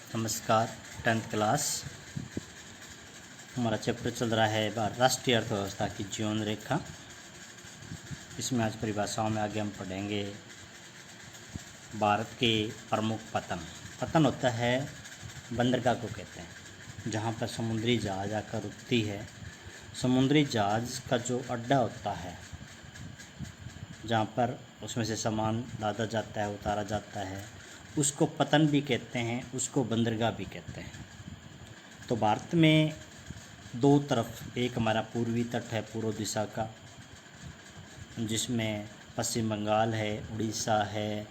नमस्कार। 10th class हमारा chapter चल रहा है राष्ट्रीय अर्थव्यवस्था की जीवन रेखा। इसमें आज परिभाषाओं में आगे हम पढ़ेंगे भारत के प्रमुख पतन। पतन होता है बंदरगाह को कहते हैं, जहाँ पर समुद्री जहाज आकर रुकती है। समुद्री जहाज का जो अड्डा होता है, जहाँ पर उसमें से सामान लादा जाता है, उतारा जाता है, उसको पतन भी कहते हैं, उसको बंदरगाह भी कहते हैं। तो भारत में दो तरफ, एक हमारा पूर्वी तट है पूर्व दिशा का, जिसमें पश्चिम बंगाल है, उड़ीसा है,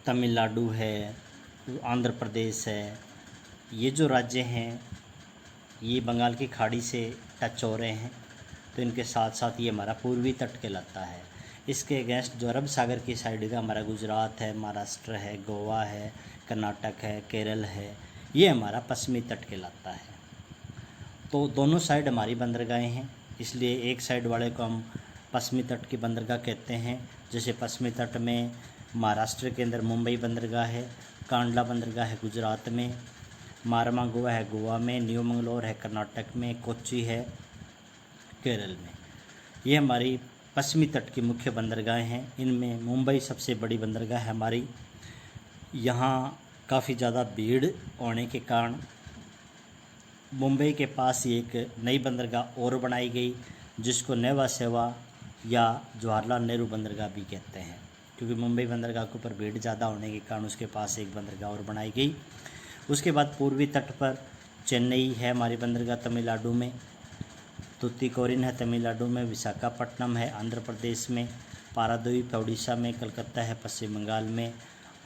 तमिलनाडु है, आंध्र प्रदेश है। ये जो राज्य हैं ये बंगाल की खाड़ी से टच हो रहे हैं, तो इनके साथ साथ ये हमारा पूर्वी तट कहलाता है। इसके अगेंस्ट जो अरब सागर की साइड का हमारा गुजरात है, महाराष्ट्र है, गोवा है, कर्नाटक है, केरल है, ये हमारा पश्चिमी तट कहलाता है। तो दोनों साइड हमारी बंदरगाहें हैं, इसलिए एक साइड वाले को हम पश्चिमी तट की बंदरगाह कहते हैं। जैसे पश्चिमी तट में महाराष्ट्र के अंदर मुंबई बंदरगाह है, कांडला बंदरगाह है गुजरात में, मारमागोवा है गोवा में, न्यू मंगलोर है कर्नाटक में, कोच्चि है केरल में। ये हमारी पश्चिमी तट की मुख्य बंदरगाहें हैं। इनमें मुंबई सबसे बड़ी बंदरगाह है हमारी। यहाँ काफ़ी ज़्यादा भीड़ होने के कारण मुंबई के पास एक नई बंदरगाह और बनाई गई, जिसको नेवा सेवा या जवाहरलाल नेहरू बंदरगाह भी कहते हैं, क्योंकि मुंबई बंदरगाह के ऊपर भीड़ ज़्यादा होने के कारण उसके पास एक बंदरगाह और बनाई गई। उसके बाद पूर्वी तट पर चेन्नई है हमारी बंदरगाह तमिलनाडु में, तुतीकोरिन है तमिलनाडु में, विशाखापट्टनम है आंध्र प्रदेश में, पारादीप है उड़ीसा में, कलकत्ता है पश्चिम बंगाल में,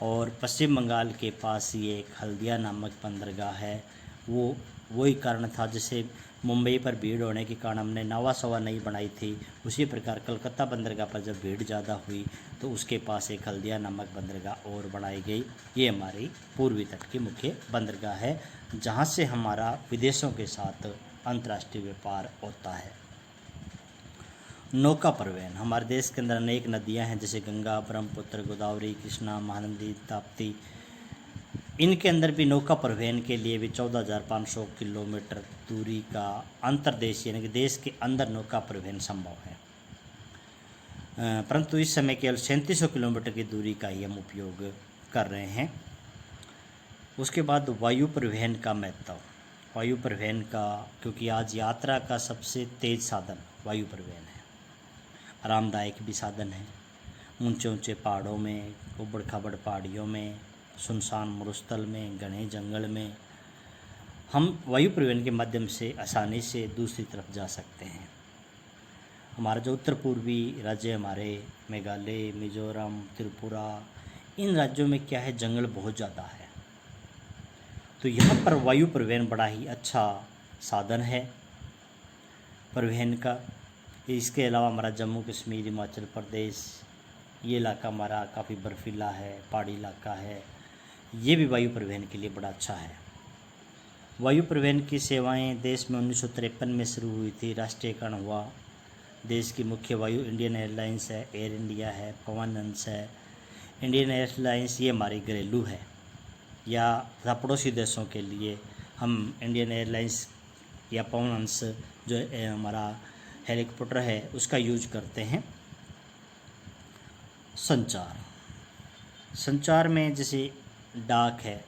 और पश्चिम बंगाल के पास ये एक हल्दिया नामक बंदरगाह है। वही कारण था, जैसे मुंबई पर भीड़ होने के कारण हमने नावा सवा नहीं बनाई थी, उसी प्रकार कलकत्ता बंदरगाह पर जब भीड़ ज़्यादा हुई तो उसके पास एक हल्दिया नामक बंदरगाह और बनाई गई। ये हमारी पूर्वी तट की मुख्य बंदरगाह है, जहाँ से हमारा विदेशों के साथ अंतर्राष्ट्रीय व्यापार होता है। नौका परिवहन, हमारे देश के अंदर अनेक नदियां हैं, जैसे गंगा, ब्रह्मपुत्र, गोदावरी, कृष्णा, महानदी, ताप्ती। इनके अंदर भी नौका परिवहन के लिए भी 14,500 किलोमीटर दूरी का अंतर्देशीय यानी कि देश के अंदर नौका परिवहन संभव है, परंतु इस समय केवल 3700 किलोमीटर की दूरी का ही हम उपयोग कर रहे हैं। उसके बाद वायु परिवहन का महत्व, वायु परिवहन का, क्योंकि आज यात्रा का सबसे तेज़ साधन वायु परिवहन है, आरामदायक भी साधन है। ऊंचे ऊंचे पहाड़ों में, उबड़ खाबड़ पहाड़ियों में, सुनसान मरुस्थल में, घने जंगल में हम वायु परिवहन के माध्यम से आसानी से दूसरी तरफ जा सकते हैं। हमारा जो उत्तर पूर्वी राज्य हमारे मेघालय, मिजोरम, त्रिपुरा, इन राज्यों में क्या है, जंगल बहुत ज़्यादा है, तो यहाँ पर वायु परिवहन बड़ा ही अच्छा साधन है परिवहन का। इसके अलावा हमारा जम्मू कश्मीर, हिमाचल प्रदेश, ये इलाका हमारा काफ़ी बर्फीला है, पहाड़ी इलाका है, ये भी वायु परिवहन के लिए बड़ा अच्छा है। वायु परिवहन की सेवाएं देश में 1953 में शुरू हुई थी, राष्ट्रीयकरण हुआ। देश की मुख्य वायु इंडियन एयरलाइंस है, एयर इंडिया है, पवन हंस है। इंडियन एयरलाइंस ये हमारी घरेलू है, या पड़ोसी देशों के लिए हम इंडियन एयरलाइंस या पवन हंस जो हमारा हेलीकॉप्टर है उसका यूज करते हैं। संचार में जैसे डाक है,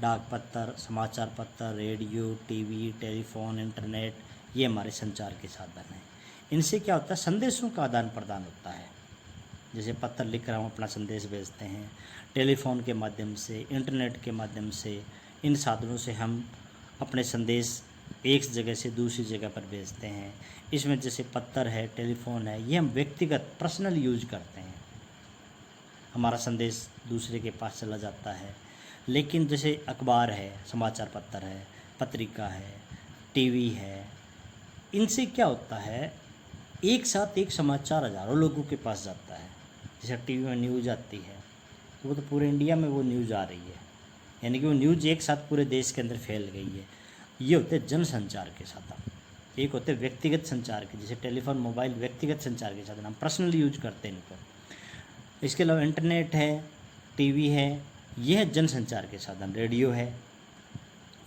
डाक पत्र, समाचार पत्र, रेडियो, टीवी, टेलीफोन, इंटरनेट, ये हमारे संचार के साधन हैं। इनसे क्या होता है, संदेशों का आदान प्रदान होता है। जैसे पत्र लिख कर हम अपना संदेश भेजते हैं, टेलीफोन के माध्यम से, इंटरनेट के माध्यम से, इन साधनों से हम अपने संदेश एक जगह से दूसरी जगह पर भेजते हैं। इसमें जैसे पत्र है, टेलीफोन है, ये हम व्यक्तिगत पर्सनल यूज करते हैं, हमारा संदेश दूसरे के पास चला जाता है। लेकिन जैसे अखबार है, समाचार पत्र है, पत्रिका है, टीवी है, इनसे क्या होता है, एक साथ एक समाचार हज़ारों लोगों के पास जाता है। जैसे टीवी में न्यूज़ आती है, वो तो पूरे इंडिया में वो न्यूज़ आ रही है, यानी कि वो न्यूज़ एक साथ पूरे देश के अंदर फैल गई है। ये होते हैं जनसंचार के साधन। एक होते हैं व्यक्तिगत संचार के, जैसे टेलीफोन, मोबाइल व्यक्तिगत संचार के साधन, हम पर्सनल यूज करते हैं इनको। इसके अलावा इंटरनेट है, टीवी है, यह जनसंचार के साधन। रेडियो है,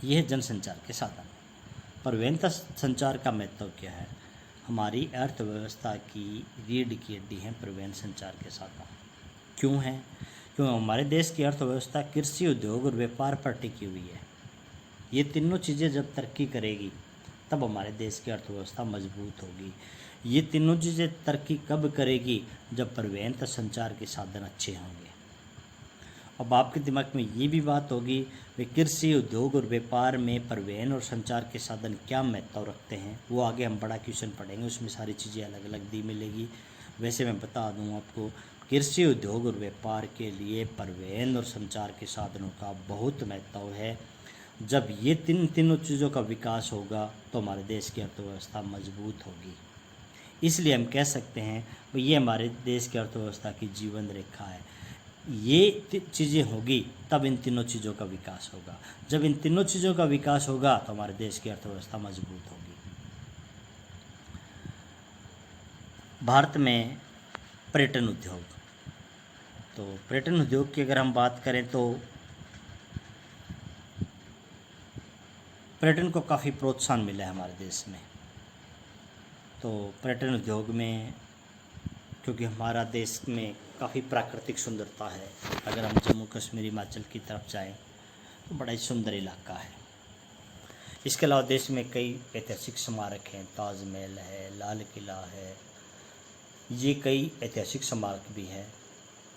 यह जनसंचार के साधन। परिवहन संचार का महत्व क्या है? हमारी अर्थव्यवस्था की रीढ़ की हड्डी है परिवहन संचार के साधन। क्यों है? क्योंकि हमारे देश की अर्थव्यवस्था कृषि, उद्योग और व्यापार पर टिकी हुई है। ये तीनों चीज़ें जब तरक्की करेगी तब हमारे देश की अर्थव्यवस्था मजबूत होगी। ये तीनों चीज़ें तरक्की कब करेगी? जब परिवहन तथा संचार के साधन अच्छे होंगे। अब आपके दिमाग में ये भी बात होगी कि कृषि, उद्योग और व्यापार में परिवहन और संचार के साधन क्या महत्व रखते हैं। वो आगे हम बड़ा क्वेश्चन पढ़ेंगे, उसमें सारी चीज़ें अलग अलग दी मिलेगी। वैसे मैं बता दूं आपको, कृषि, उद्योग और व्यापार के लिए परिवहन और संचार के साधनों का बहुत महत्व है। जब ये तीनों चीज़ों का विकास होगा तो हमारे देश की अर्थव्यवस्था मजबूत होगी। इसलिए हम कह सकते हैं कि ये हमारे देश की अर्थव्यवस्था की जीवन रेखा है। ये चीज़ें होगी तब इन तीनों चीज़ों का विकास होगा। जब इन तीनों चीज़ों का विकास होगा तो हमारे देश की अर्थव्यवस्था मजबूत होगी। भारत में पर्यटन उद्योग, तो पर्यटन उद्योग की अगर हम बात करें तो पर्यटन को काफ़ी प्रोत्साहन मिला है हमारे देश में। तो पर्यटन उद्योग में, क्योंकि हमारा देश में काफ़ी प्राकृतिक सुंदरता है, अगर हम जम्मू कश्मीर, हिमाचल की तरफ जाएं तो बड़ा ही सुंदर इलाका है। इसके अलावा देश में कई ऐतिहासिक स्मारक हैं, ताजमहल है, लाल किला है, ये कई ऐतिहासिक स्मारक भी हैं।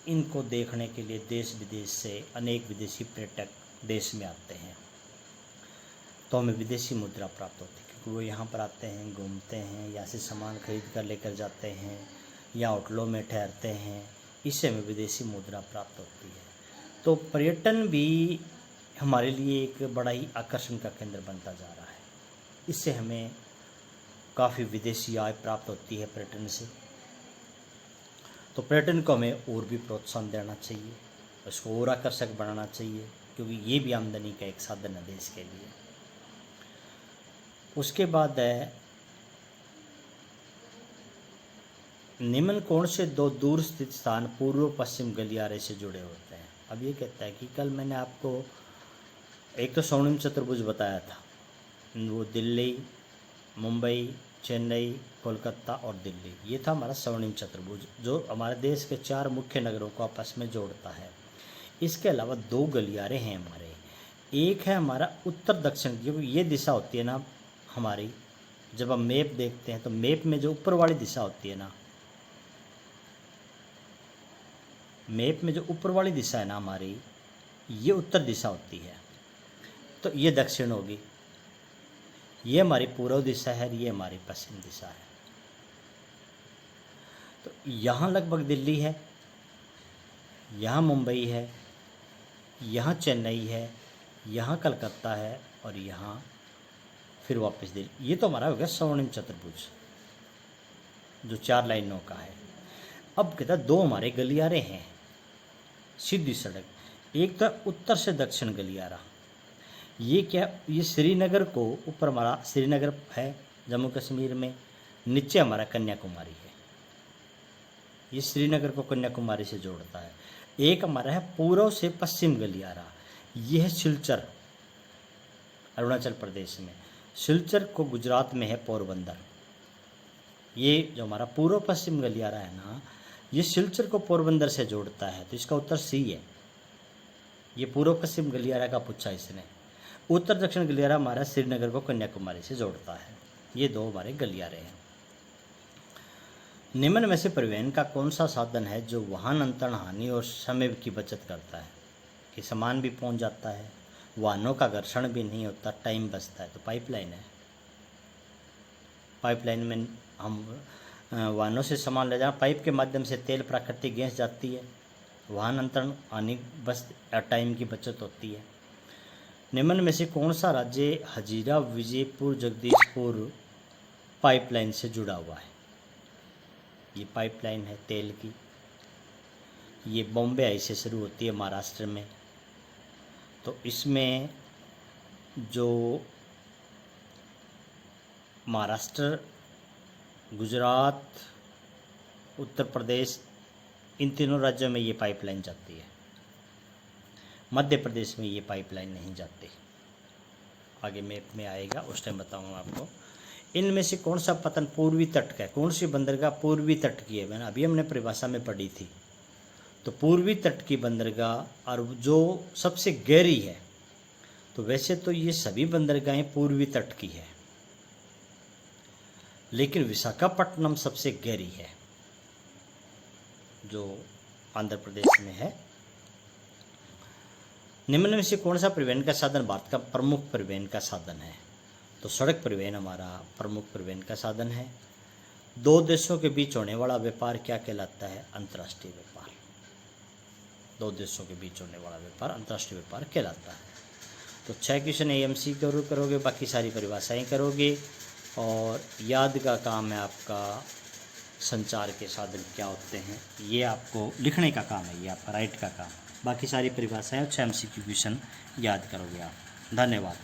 इनको देखने के लिए देश विदेश से अनेक विदेशी पर्यटक देश में आते हैं, तो हमें विदेशी मुद्रा प्राप्त होती है, क्योंकि वो यहाँ पर आते हैं, घूमते हैं, यहाँ से सामान खरीद कर लेकर जाते हैं या होटलों में ठहरते हैं, इससे हमें विदेशी मुद्रा प्राप्त होती है। तो पर्यटन भी हमारे लिए एक बड़ा ही आकर्षण का केंद्र बनता जा रहा है। इससे हमें काफ़ी विदेशी आय प्राप्त होती है पर्यटन से। तो पर्यटन को हमें और भी प्रोत्साहन देना चाहिए, उसको और आकर्षक बनाना चाहिए, क्योंकि ये भी आमदनी का एक साधन है देश के लिए। उसके बाद है, निम्न कौन से दो दूर स्थित स्थान पूर्व पश्चिम गलियारे से जुड़े होते हैं? अब ये कहता है कि कल मैंने आपको एक तो स्वर्णिम चतुर्भुज बताया था, वो दिल्ली, मुंबई, चेन्नई, कोलकाता और दिल्ली, ये था हमारा स्वर्णिम चतुर्भुज जो हमारे देश के 4 मुख्य नगरों को आपस में जोड़ता है। इसके अलावा 2 गलियारे हैं हमारे। एक है हमारा उत्तर दक्षिण, क्योंकि ये दिशा होती है ना हमारी, जब हम मैप देखते हैं तो मैप में जो ऊपर वाली दिशा होती है ना, मैप में जो ऊपर वाली दिशा है ना हमारी, ये उत्तर दिशा होती है, तो ये दक्षिण होगी। ये हमारी पूर्व दिशा है, ये हमारी पश्चिम दिशा है। तो यहाँ लगभग दिल्ली है, यहाँ मुंबई है, यहाँ चेन्नई है, यहाँ कलकत्ता है और यहाँ फिर वापस दिल्ली। ये तो हमारा हो गया स्वर्णिम चतुर्भुज जो 4 लाइनों का है। अब कहता 2 हमारे गलियारे हैं सीधी सड़क। एक तो उत्तर से दक्षिण गलियारा, ये क्या, ये श्रीनगर को, ऊपर हमारा श्रीनगर है जम्मू कश्मीर में, नीचे हमारा कन्याकुमारी है, ये श्रीनगर को कन्याकुमारी से जोड़ता है। एक हमारा है पूर्व से पश्चिम गलियारा, ये है सिलचर, अरुणाचल प्रदेश में। सिलचर को गुजरात में है पोरबंदर। ये जो हमारा पूर्व पश्चिम गलियारा है ना, ये सिलचर को पोरबंदर से जोड़ता है, तो इसका उत्तर सी है। ये पूर्व पश्चिम गलियारा का पूछा इसने। उत्तर दक्षिण गलियारा हमारा श्रीनगर को कन्याकुमारी से जोड़ता है। ये 2 हमारे गलियारे हैं। निम्न में से परिवहन का कौन सा साधन है जो वाहन अंतरण हानि और समय की बचत करता है, कि सामान भी पहुंच जाता है, वाहनों का घर्षण भी नहीं होता, टाइम बचता है? तो पाइपलाइन है। पाइपलाइन में हम वाहनों से सामान ले जाना, पाइप के माध्यम से तेल, प्राकृतिक गैस जाती है, वाहन अंतरण हानि बस टाइम की बचत होती है। निम्न में से कौन सा राज्य हजीरा, विजयपुर, जगदीशपुर पाइपलाइन से जुड़ा हुआ है? ये पाइपलाइन है तेल की, ये बॉम्बे आई से शुरू होती है महाराष्ट्र में। तो इसमें जो महाराष्ट्र, गुजरात, उत्तर प्रदेश, इन तीनों राज्यों में ये पाइपलाइन जाती है। मध्य प्रदेश में ये पाइपलाइन नहीं जाती। आगे मैप में आएगा, उस टाइम बताऊंगा आपको। इनमें से कौन सा पतन पूर्वी तट का है, कौन सी बंदरगाह पूर्वी तट की है, मैंने अभी हमने परिभाषा में पढ़ी थी। तो पूर्वी तट की बंदरगाह और जो सबसे गहरी है, तो वैसे तो ये सभी बंदरगाहें पूर्वी तट की है, लेकिन विशाखापट्टनम सबसे गहरी है जो आंध्र प्रदेश में है। निम्न में से कौन सा परिवहन का साधन भारत का प्रमुख परिवहन का साधन है? तो सड़क परिवहन हमारा प्रमुख परिवहन का साधन है। दो देशों के बीच होने वाला व्यापार क्या कहलाता है? अंतर्राष्ट्रीय व्यापार। दो देशों के बीच होने वाला व्यापार अंतर्राष्ट्रीय व्यापार कहलाता है। तो 6 क्वेश्चन AMC करोगे, बाकी सारी परिभाषाएं करोगे, और याद का काम है आपका संचार के साधन क्या होते हैं, ये आपको लिखने का काम है, ये आपका राइट का काम। बाकी सारी परिभाषाएं और 6 MCQ क्वेश्चन याद करोगे आप। धन्यवाद।